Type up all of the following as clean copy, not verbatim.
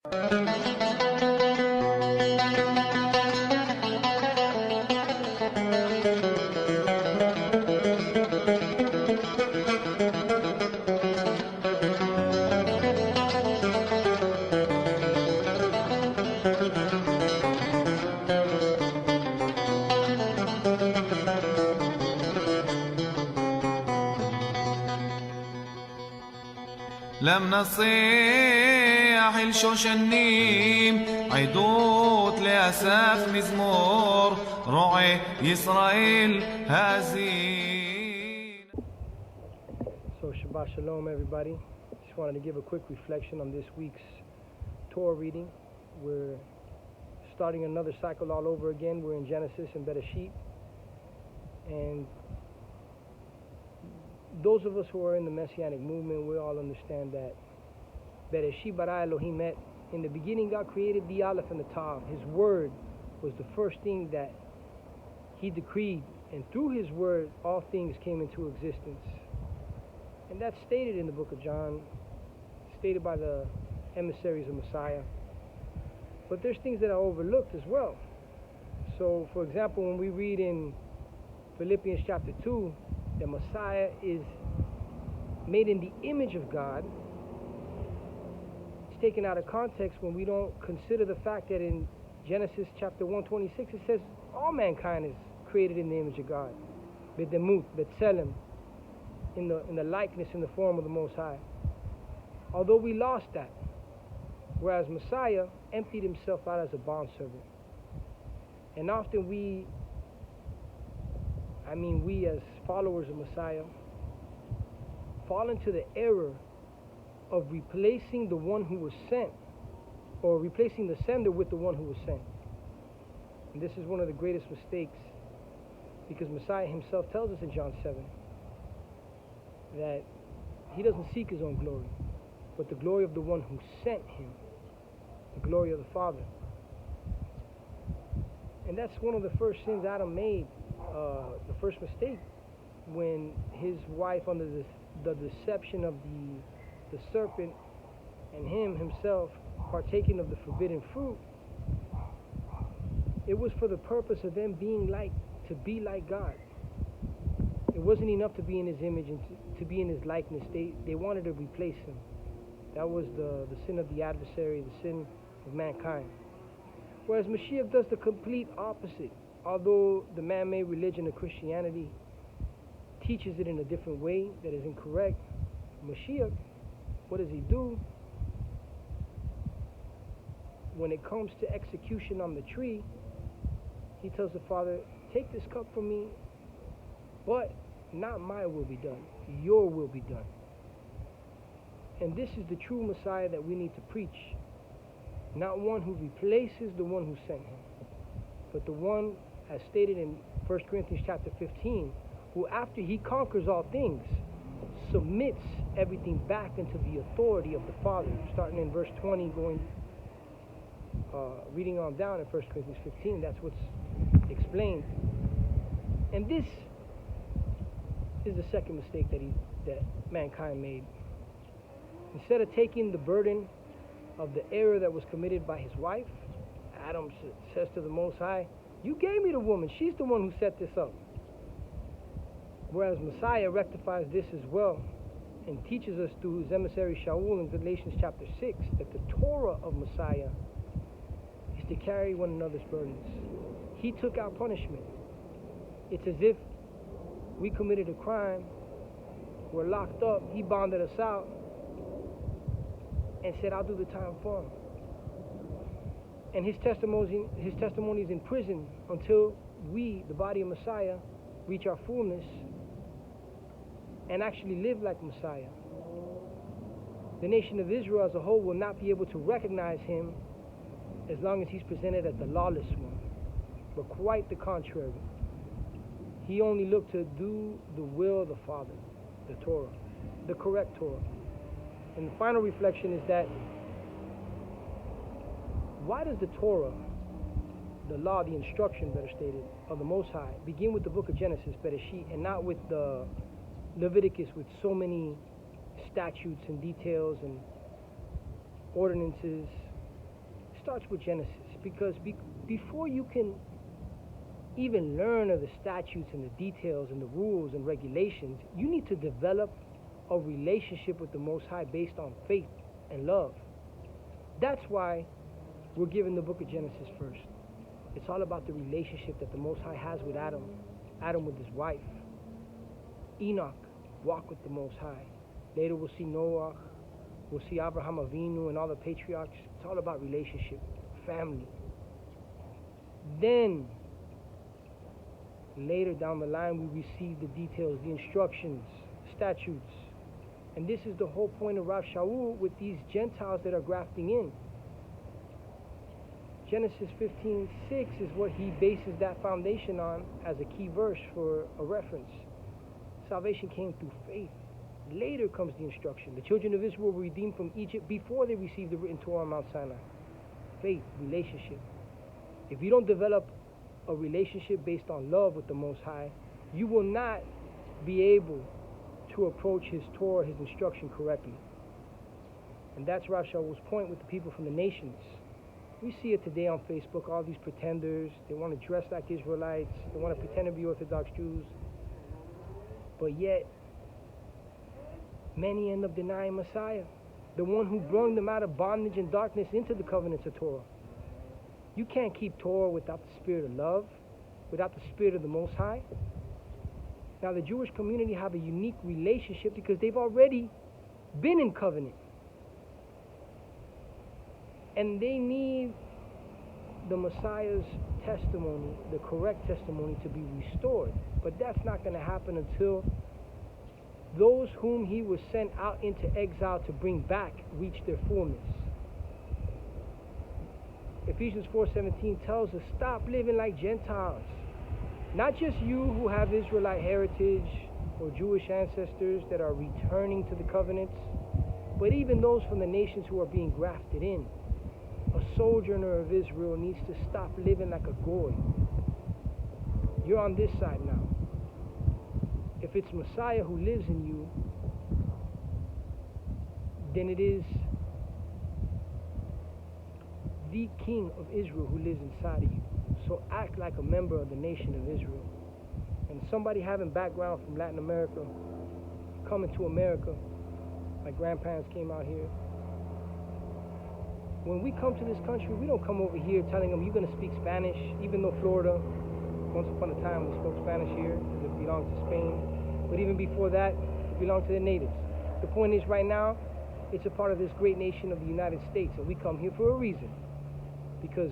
لم نصيح الشوشنيم عيدوت لأساف مزمور رعي إسرائيل هازين. So Shabbat Shalom everybody. Just wanted to give a quick reflection on this week's Torah reading. We're starting another cycle all over again. We're in Genesis and Bereishit. And those of us who are in the Messianic movement, we all understand that Bereishit bara Elohim et. In the beginning, God created the Aleph and the Tav. His word was the first thing that He decreed, and through His word, all things came into existence. And that's stated in the book of John, stated by the emissaries of Messiah. But there's things that are overlooked as well. So, for example, when we read in Philippians chapter 2, that Messiah is made in the image of God, it's taken out of context when we don't consider the fact that in Genesis chapter 1:26 it says all mankind is created in the image of God, B'demut, B'tselem, in the likeness, in the form of the Most High. Although we lost that, whereas Messiah emptied Himself out as a bondservant. And often we as followers of Messiah fall into the error of replacing the one who was sent, or replacing the sender with the one who was sent. And this is one of the greatest mistakes, because Messiah Himself tells us in John 7 that He doesn't seek His own glory, but the glory of the one who sent Him, the glory of the Father. And that's one of the first sins Adam made, the first mistake, when his wife, under the deception of the serpent, and him himself partaking of the forbidden fruit, it was for the purpose of them to be like God. It wasn't enough to be in His image and to be in His likeness. They wanted to replace Him. That was the sin of the adversary, the sin of mankind. Whereas Mashiach does the complete opposite. Although the man-made religion of Christianity teaches it in a different way that is incorrect, Mashiach, what does He do? When it comes to execution on the tree, He tells the Father, take this cup from me, but not my will be done, your will be done. And this is the true Messiah that we need to preach. Not one who replaces the one who sent Him, but the one, as stated in 1 Corinthians chapter 15, who after He conquers all things, submits everything back into the authority of the Father. Starting in verse 20, reading on down in 1 Corinthians 15, that's what's explained. And this is the second mistake that mankind made. Instead of taking the burden of the error that was committed by his wife, Adam says to the Most High, you gave me the woman, she's the one who set this up. Whereas Messiah rectifies this as well and teaches us through his emissary Shaul in Galatians chapter 6 that the Torah of Messiah is to carry one another's burdens. He took our punishment. It's as if we committed a crime, we're locked up, He bonded us out and said, I'll do the time for Him. And his testimony is in prison until we, the body of Messiah, reach our fullness and actually live like Messiah. The nation of Israel as a whole will not be able to recognize Him as long as He's presented as the lawless one, but quite the contrary. He only looked to do the will of the Father, the Torah, the correct Torah. And the final reflection is that why does the Torah, the law, the instruction, better stated, of the Most High, begin with the book of Genesis, Bereishit, and not with the Leviticus with so many statutes and details and ordinances starts with Genesis, because before you can even learn of the statutes and the details and the rules and regulations, you need to develop a relationship with the Most High based on faith and love. That's why we're given the book of Genesis first. It's all about the relationship that the Most High has with Adam, Adam with his wife. Enoch walked with the Most High. Later we'll see Noah, we'll see Abraham Avinu and all the patriarchs. It's all about relationship, family. Then, later down the line, we receive the details, the instructions, statutes. And this is the whole point of Rav Shaul with these Gentiles that are grafting in. Genesis 15:6 is what he bases that foundation on as a key verse for a reference. Salvation came through faith. Later comes the instruction. The children of Israel were redeemed from Egypt before they received the written Torah on Mount Sinai. Faith, relationship. If you don't develop a relationship based on love with the Most High, you will not be able to approach His Torah, His instruction correctly. And that's Rav Shaul's point with the people from the nations. We see it today on Facebook, all these pretenders. They want to dress like Israelites. They want to pretend to be Orthodox Jews. But yet, many end up denying Messiah, the one who brought them out of bondage and darkness into the covenants of Torah. You can't keep Torah without the spirit of love, without the spirit of the Most High. Now, the Jewish community have a unique relationship because they've already been in covenant. And they need the Messiah's testimony, the correct testimony, to be restored. But that's not going to happen until those whom He was sent out into exile to bring back reach their fullness. Ephesians 4:17 tells us, stop living like Gentiles. Not just you who have Israelite heritage or Jewish ancestors that are returning to the covenants, but even those from the nations who are being grafted in. A sojourner of Israel needs to stop living like a goy. You're on this side now. If it's Messiah who lives in you, then it is the King of Israel who lives inside of you. So act like a member of the nation of Israel. And somebody having background from Latin America, coming to America, my grandparents came out here. When we come to this country, we don't come over here telling them you're going to speak Spanish, even though Florida, once upon a time, we spoke Spanish here because it belonged to Spain. But even before that, it belonged to the natives. The point is, right now, it's a part of this great nation of the United States, and we come here for a reason. Because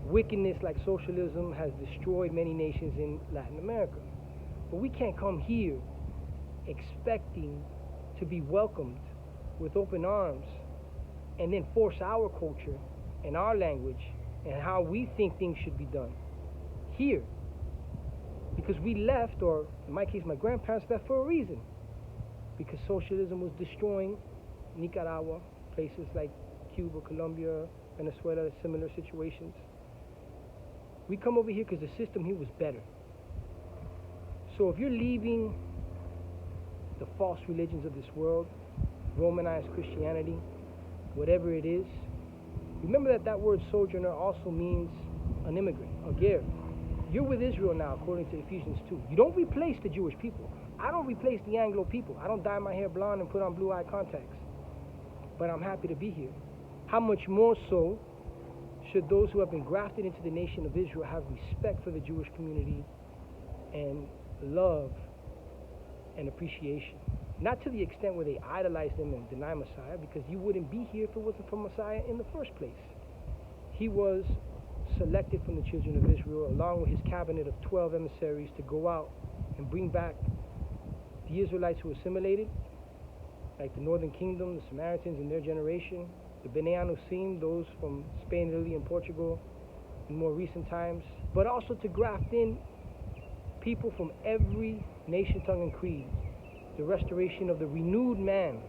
wickedness like socialism has destroyed many nations in Latin America. But we can't come here expecting to be welcomed with open arms and then force our culture and our language and how we think things should be done here. Because we left, or in my case, my grandparents left for a reason. Because socialism was destroying Nicaragua, places like Cuba, Colombia, Venezuela, similar situations. We come over here because the system here was better. So if you're leaving the false religions of this world, Romanized Christianity, whatever it is, remember that word sojourner also means an immigrant, a ger. You're with Israel now, according to Ephesians 2. You don't replace the Jewish people. I don't replace the Anglo people. I don't dye my hair blonde and put on blue-eye contacts. But I'm happy to be here. How much more so should those who have been grafted into the nation of Israel have respect for the Jewish community and love and appreciation? Not to the extent where they idolize them and deny Messiah, because you wouldn't be here if it wasn't for Messiah in the first place. He was selected from the children of Israel, along with his cabinet of 12 emissaries, to go out and bring back the Israelites who assimilated, like the Northern Kingdom, the Samaritans in their generation, the Bnei Anusim, those from Spain, Italy, and Portugal in more recent times, but also to graft in people from every nation, tongue, and creed. The restoration of the renewed man.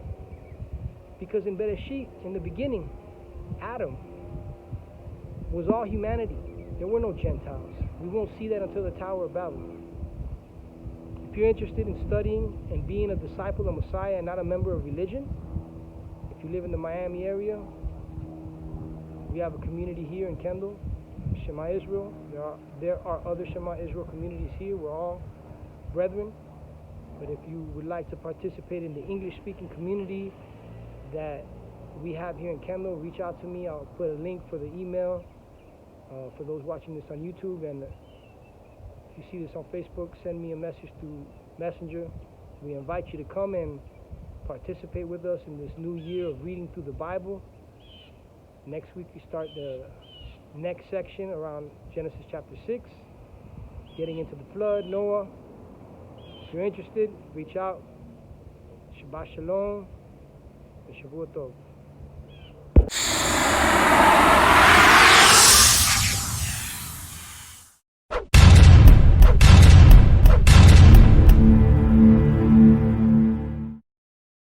Because in Bereishit, in the beginning, Adam was all humanity. There were no Gentiles. We won't see that until the Tower of Babel. If you're interested in studying and being a disciple of Messiah and not a member of religion, if you live in the Miami area, We have a community here in Kendall, Shema Israel. There are other Shema Israel communities here. We're all brethren. But if you would like to participate in the English-speaking community that we have here in Kendall, reach out to me. I'll put a link for the email for those watching this on YouTube. And if you see this on Facebook, send me a message through Messenger. We invite you to come and participate with us in this new year of reading through the Bible. Next week we start the next section around Genesis chapter 6, getting into the flood, Noah. If you're interested, reach out. Shabbat Shalom and Shavua Tov.